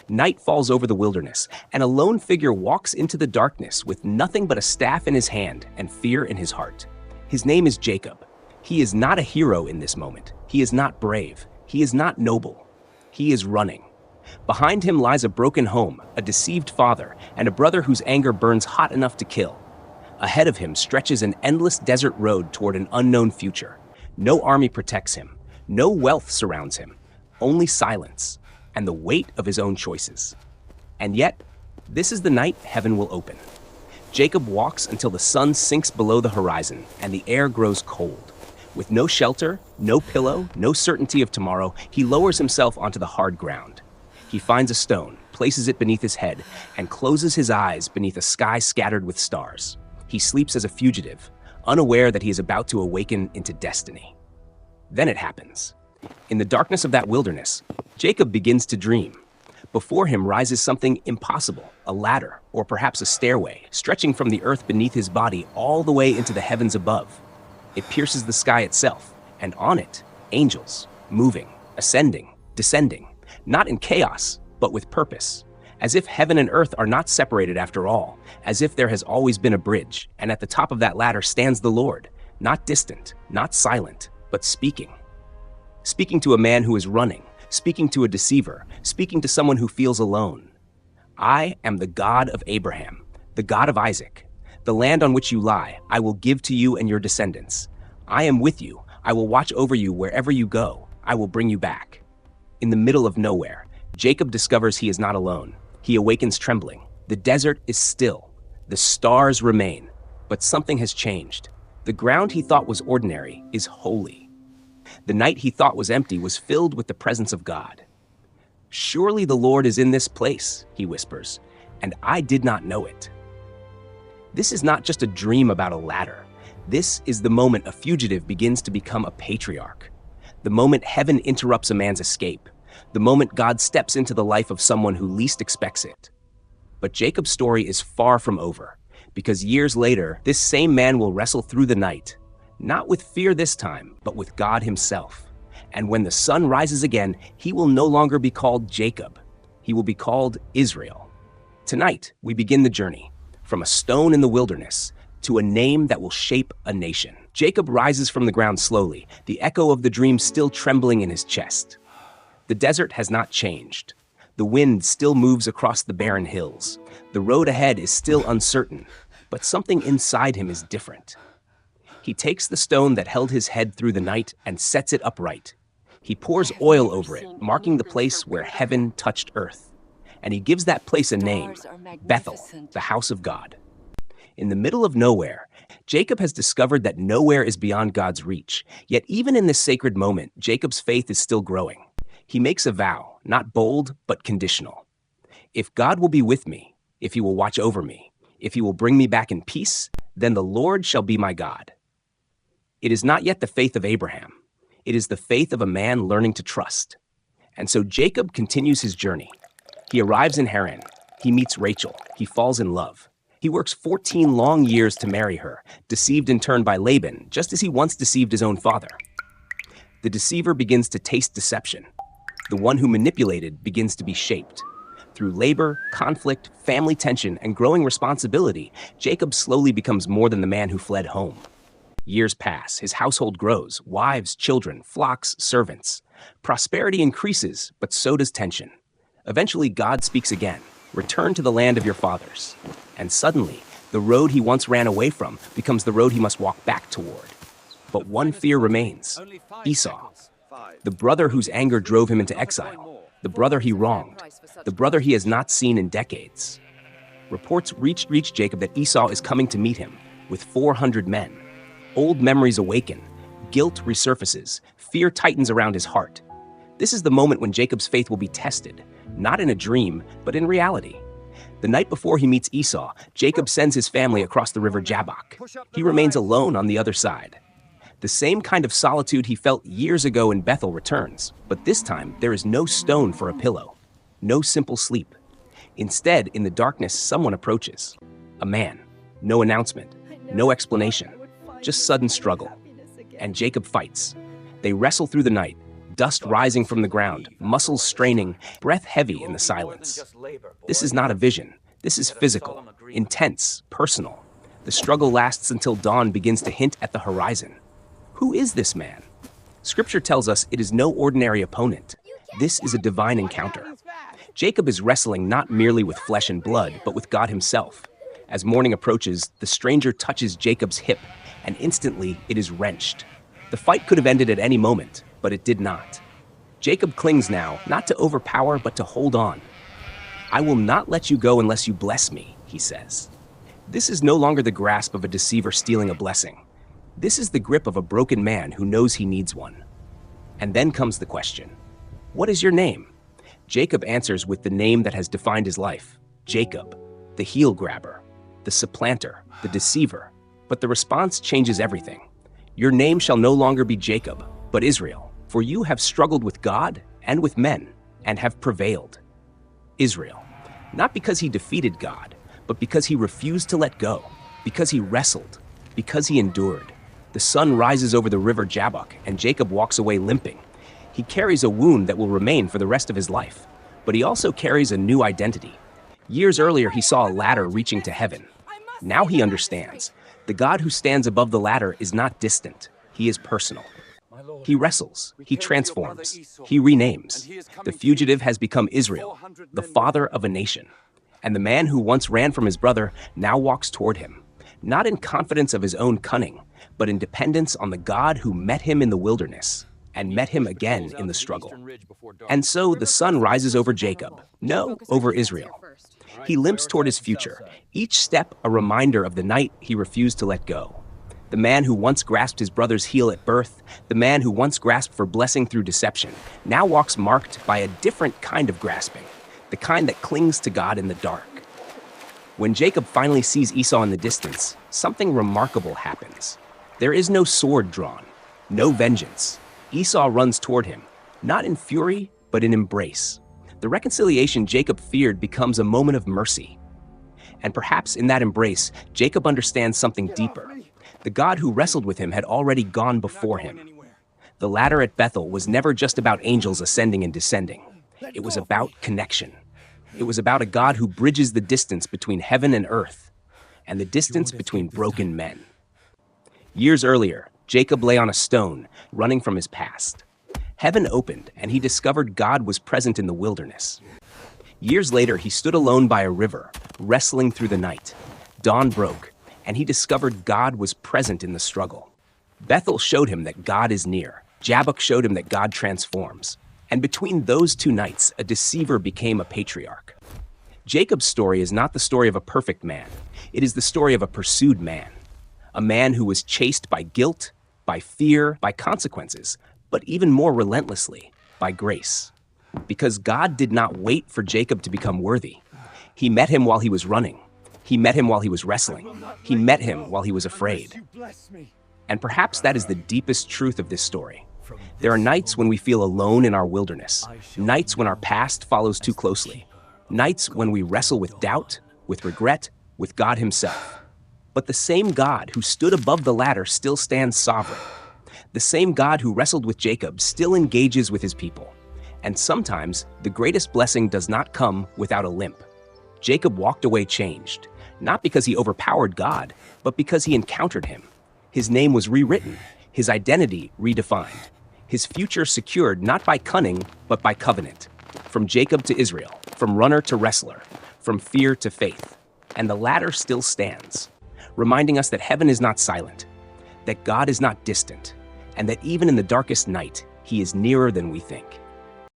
Night falls over the wilderness, and a lone figure walks into the darkness with nothing but a staff in his hand and fear in his heart. His name is Jacob. He is not a hero in this moment. He is not brave. He is not noble. He is running. Behind him lies a broken home, a deceived father, and a brother whose anger burns hot enough to kill. Ahead of him stretches an endless desert road toward an unknown future. No army protects him. No wealth surrounds him. Only silence and the weight of his own choices. And yet, this is the night heaven will open. Jacob walks until the sun sinks below the horizon and the air grows cold. With no shelter, no pillow, no certainty of tomorrow, he lowers himself onto the hard ground. He finds a stone, places it beneath his head, and closes his eyes beneath a sky scattered with stars. He sleeps as a fugitive, unaware that he is about to awaken into destiny. Then it happens. In the darkness of that wilderness, Jacob begins to dream. Before him rises something impossible, a ladder, or perhaps a stairway, stretching from the earth beneath his body all the way into the heavens above. It pierces the sky itself, and on it, angels, moving, ascending, descending, not in chaos, but with purpose, as if heaven and earth are not separated after all, as if there has always been a bridge, and at the top of that ladder stands the Lord, not distant, not silent, but speaking. Speaking to a man who is running, speaking to a deceiver, speaking to someone who feels alone. I am the God of Abraham, the God of Isaac. The land on which you lie, I will give to you and your descendants. I am with you. I will watch over you wherever you go. I will bring you back. In the middle of nowhere, Jacob discovers he is not alone. He awakens trembling. The desert is still. The stars remain. But something has changed. The ground he thought was ordinary is holy. The night he thought was empty was filled with the presence of God. Surely the Lord is in this place, he whispers, and I did not know it. This is not just a dream about a ladder. This is the moment a fugitive begins to become a patriarch. The moment heaven interrupts a man's escape. The moment God steps into the life of someone who least expects it. But Jacob's story is far from over, because years later, this same man will wrestle through the night, not with fear this time, but with God himself. And when the sun rises again, he will no longer be called Jacob. He will be called Israel. Tonight, we begin the journey from a stone in the wilderness to a name that will shape a nation. Jacob rises from the ground slowly, the echo of the dream still trembling in his chest. The desert has not changed. The wind still moves across the barren hills. The road ahead is still uncertain, but something inside him is different. He takes the stone that held his head through the night and sets it upright. He pours oil over it, marking the place where heaven touched earth. And he gives that place a name, Bethel, the house of God. In the middle of nowhere, Jacob has discovered that nowhere is beyond God's reach. Yet even in this sacred moment, Jacob's faith is still growing. He makes a vow, not bold, but conditional. If God will be with me, if he will watch over me, if he will bring me back in peace, then the Lord shall be my God. It is not yet the faith of Abraham. It is the faith of a man learning to trust. And so Jacob continues his journey. He arrives in Haran. He meets Rachel. He falls in love. He works 14 long years to marry her, deceived in turn by Laban, just as he once deceived his own father. The deceiver begins to taste deception. The one who manipulated begins to be shaped. Through labor, conflict, family tension, and growing responsibility, Jacob slowly becomes more than the man who fled home. Years pass, his household grows, wives, children, flocks, servants. Prosperity increases, but so does tension. Eventually, God speaks again, return to the land of your fathers. And suddenly, the road he once ran away from becomes the road he must walk back toward. But one fear remains, Esau, the brother whose anger drove him into exile, the brother he wronged, the brother he has not seen in decades. Reports reach Jacob that Esau is coming to meet him with 400 men. Old memories awaken, guilt resurfaces, fear tightens around his heart. This is the moment when Jacob's faith will be tested, not in a dream, but in reality. The night before he meets Esau, Jacob sends his family across the river Jabbok. He remains alone on the other side. The same kind of solitude he felt years ago in Bethel returns, but this time there is no stone for a pillow, no simple sleep. Instead, in the darkness, someone approaches. A man. No announcement, no explanation, just sudden struggle. And Jacob fights. They wrestle through the night, dust rising from the ground, muscles straining, breath heavy in the silence. This is not a vision. This is physical, intense, personal. The struggle lasts until dawn begins to hint at the horizon. Who is this man? Scripture tells us it is no ordinary opponent. This is a divine encounter. Jacob is wrestling not merely with flesh and blood, but with God himself. As morning approaches, the stranger touches Jacob's hip, and instantly it is wrenched. The fight could have ended at any moment, but it did not. Jacob clings now, not to overpower, but to hold on. "I will not let you go unless you bless me," he says. This is no longer the grasp of a deceiver stealing a blessing. This is the grip of a broken man who knows he needs one. And then comes the question, "What is your name?" Jacob answers with the name that has defined his life, Jacob, the heel grabber, the supplanter, the deceiver. But the response changes everything. "Your name shall no longer be Jacob, but Israel, for you have struggled with God and with men, and have prevailed." Israel, not because he defeated God, but because he refused to let go, because he wrestled, because he endured. The sun rises over the river Jabbok, and Jacob walks away limping. He carries a wound that will remain for the rest of his life, but he also carries a new identity. Years earlier, he saw a ladder reaching to heaven. Now he understands. The God who stands above the ladder is not distant. He is personal. He wrestles, he transforms, he renames. The fugitive has become Israel, the father of a nation. And the man who once ran from his brother now walks toward him, not in confidence of his own cunning, but in dependence on the God who met him in the wilderness and met him again in the struggle. And so the sun rises over Jacob, no, over Israel. He limps toward his future, each step a reminder of the night he refused to let go. The man who once grasped his brother's heel at birth, the man who once grasped for blessing through deception, now walks marked by a different kind of grasping, the kind that clings to God in the dark. When Jacob finally sees Esau in the distance, something remarkable happens. There is no sword drawn, no vengeance. Esau runs toward him, not in fury, but in embrace. The reconciliation Jacob feared becomes a moment of mercy. And perhaps in that embrace, Jacob understands something deeper. The God who wrestled with him had already gone before him. The ladder at Bethel was never just about angels ascending and descending. It was about connection. It was about a God who bridges the distance between heaven and earth, and the distance between broken men. Years earlier, Jacob lay on a stone, running from his past. Heaven opened, and he discovered God was present in the wilderness. Years later, he stood alone by a river, wrestling through the night. Dawn broke, and he discovered God was present in the struggle. Bethel showed him that God is near. Jabbok showed him that God transforms. And between those two nights, a deceiver became a patriarch. Jacob's story is not the story of a perfect man. It is the story of a pursued man. A man who was chased by guilt, by fear, by consequences, but even more relentlessly, by grace. Because God did not wait for Jacob to become worthy. He met him while he was running. He met him while he was wrestling. He met him while he was afraid. And perhaps that is the deepest truth of this story. There are nights when we feel alone in our wilderness, nights when our past follows too closely, nights when we wrestle with doubt, with regret, with God himself. But the same God who stood above the ladder still stands sovereign. The same God who wrestled with Jacob still engages with his people. And sometimes the greatest blessing does not come without a limp. Jacob walked away changed, not because he overpowered God, but because he encountered him. His name was rewritten, his identity redefined, his future secured not by cunning, but by covenant. From Jacob to Israel, from runner to wrestler, from fear to faith. And the ladder still stands, reminding us that heaven is not silent, that God is not distant, and that even in the darkest night, he is nearer than we think.